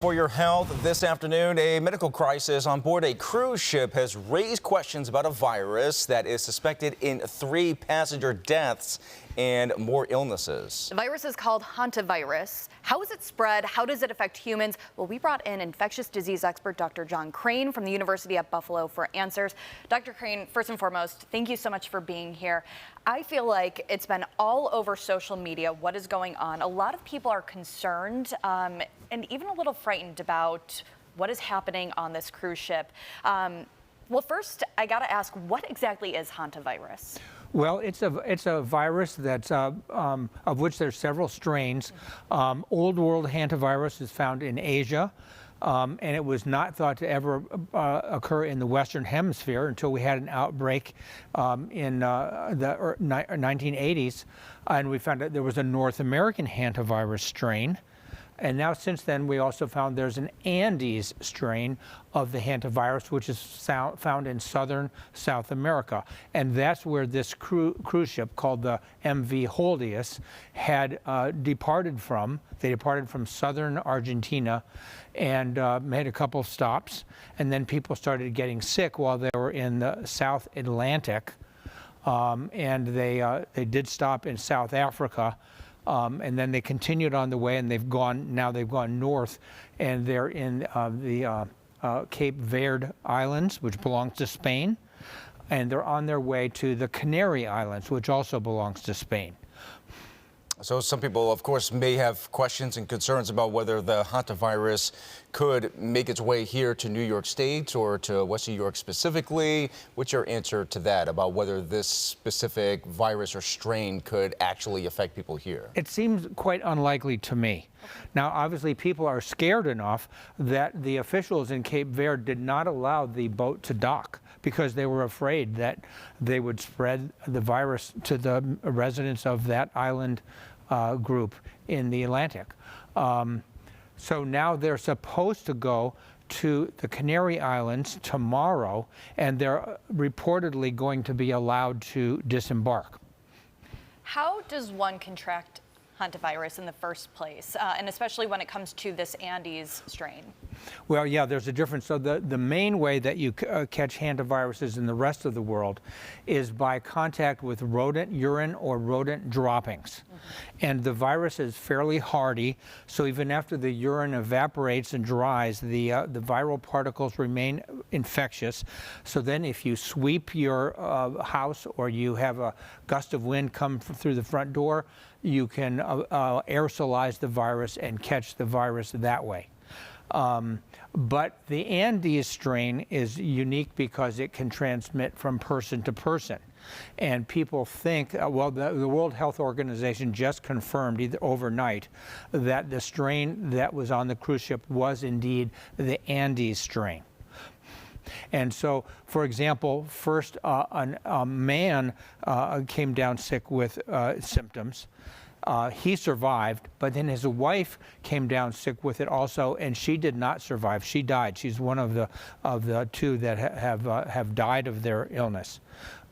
For your health, this afternoon, a medical crisis on board a cruise ship has raised questions about a virus that is suspected in 3 passenger deaths and more illnesses. The virus is called hantavirus. How is it spread? How does it affect humans? Well, we brought in infectious disease expert Dr. John Crane from the University at Buffalo for answers. Dr. Crane, first and foremost, thank you so much for being here. I feel like it's been all over social media what is going on. A lot of people are concerned and even a little frightened about what is happening on this cruise ship. Well, first, I got to ask, what exactly is hantavirus? Well, it's a virus that's of which there's several strains. Old world hantavirus is found in Asia, and it was not thought to ever occur in the Western Hemisphere until we had an outbreak in the 1980s, and we found out there was a North American hantavirus strain. And now, since then, we also found there's an Andes strain of the hantavirus, which is found in southern South America. And that's where this cruise ship called the MV Holdius had departed from. They departed from southern Argentina and made a couple of stops. And then people started getting sick while they were in the South Atlantic. And they did stop in South Africa. And then they continued on the way, and they've gone north, and they're in the Cape Verde Islands, which belongs to Spain, and they're on their way to the Canary Islands, which also belongs to Spain. So some people, of course, may have questions and concerns about whether the hantavirus could make its way here to New York State or to West New York specifically. What's your answer to that about whether this specific virus or strain could actually affect people here? It seems quite unlikely to me. Now, obviously, people are scared enough that the officials in Cape Verde did not allow the boat to dock because they were afraid that they would spread the virus to the residents of that island group in the Atlantic. So now they're supposed to go to the Canary Islands tomorrow, and they're reportedly going to be allowed to disembark. How does one contract hantavirus in the first place, and especially when it comes to this Andes strain? Well, yeah, there's a difference. So the main way that you catch hantaviruses in the rest of the world is by contact with rodent urine or rodent droppings. And the virus is fairly hardy, so even after the urine evaporates and dries, the viral particles remain infectious. So then if you sweep your house or you have a gust of wind come through the front door, you can aerosolize the virus and catch the virus that way. But the Andes strain is unique because it can transmit from person to person. And people think, well, the World Health Organization just confirmed either overnight that the strain that was on the cruise ship was indeed the Andes strain. And so, for example, first a man came down sick with symptoms. He survived, but then his wife came down sick with it also, and she did not survive. She died. She's one of the 2 that have died of their illness.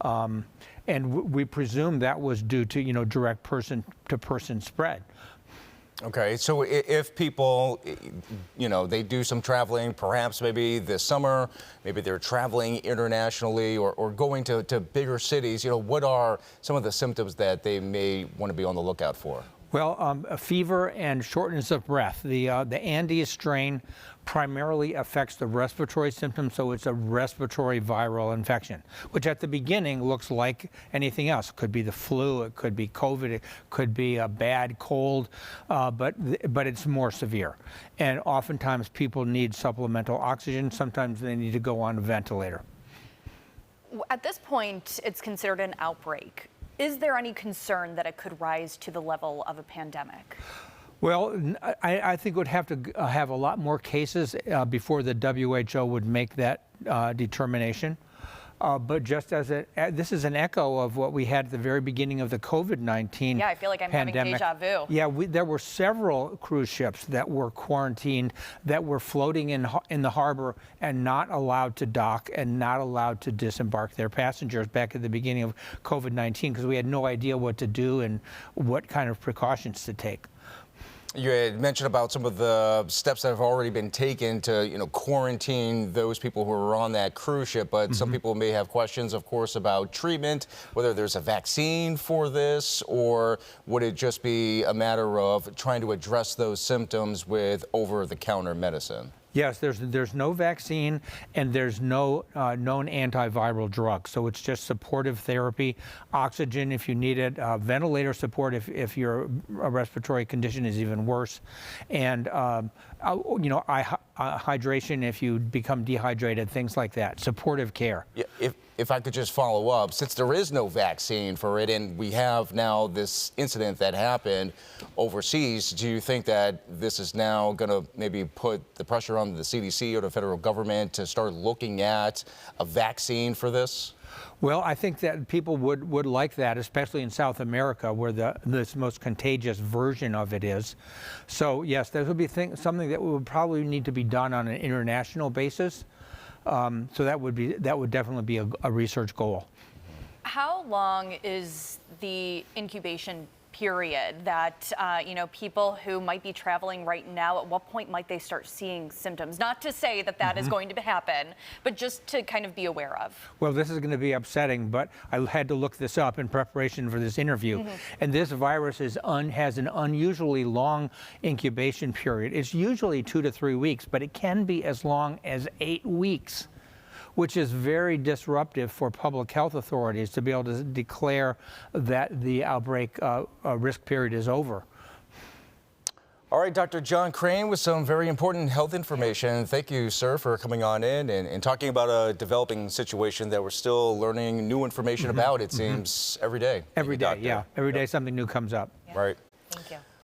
And we presume that was due to direct person-to-person spread. Okay, so if people, they do some traveling, perhaps maybe this summer, maybe they're traveling internationally or going to bigger cities, what are some of the symptoms that they may want to be on the lookout for? Well, a fever and shortness of breath. The Andes strain primarily affects the respiratory symptoms, so it's a respiratory viral infection, which at the beginning looks like anything else. It could be the flu, it could be COVID, it could be a bad cold, but it's more severe. And oftentimes people need supplemental oxygen. Sometimes they need to go on a ventilator. At this point, it's considered an outbreak. Is there any concern that it could rise to the level of a pandemic? Well, I think it would have to have a lot more cases before the WHO would make that determination. But just as this is an echo of what we had at the very beginning of the COVID-19 Yeah, I feel like I'm pandemic. having deja vu. Yeah, there were several cruise ships that were quarantined, that were floating in the harbor and not allowed to dock and not allowed to disembark their passengers back at the beginning of COVID-19 because we had no idea what to do and what kind of precautions to take. You had mentioned about some of the steps that have already been taken to, quarantine those people who are on that cruise ship, but some people may have questions, of course, about treatment, whether there's a vaccine for this, or would it just be a matter of trying to address those symptoms with over-the-counter medicine? Yes, there's no vaccine and there's no known antiviral drug. So it's just supportive therapy, oxygen if you need it, ventilator support if your respiratory condition is even worse, and hydration if you become dehydrated, things like that. Supportive care. Yeah, if I could just follow up, since there is no vaccine for it and we have now this incident that happened overseas, do you think that this is now going to maybe put the pressure on the CDC or the federal government to start looking at a vaccine for this? Well, I think that people would like that, especially in South America, where this most contagious version of it is. So yes, there would be something that would probably need to be done on an international basis. So that would definitely be a research goal. How long is the incubation period that people who might be traveling right now, at what point might they start seeing symptoms? Not to say that that is going to happen, but just to kind of be aware of. Well, this is going to be upsetting, but I had to look this up in preparation for this interview. And this virus has an unusually long incubation period. It's usually 2 to 3 weeks, but it can be as long as 8 weeks, which is very disruptive for public health authorities to be able to declare that the outbreak risk period is over. All right, Dr. John Crane with some very important health information. Thank you, sir, for coming on in and talking about a developing situation that we're still learning new information about, it seems, every day. Every day, Doctor. yeah. Every day something new comes up. Right.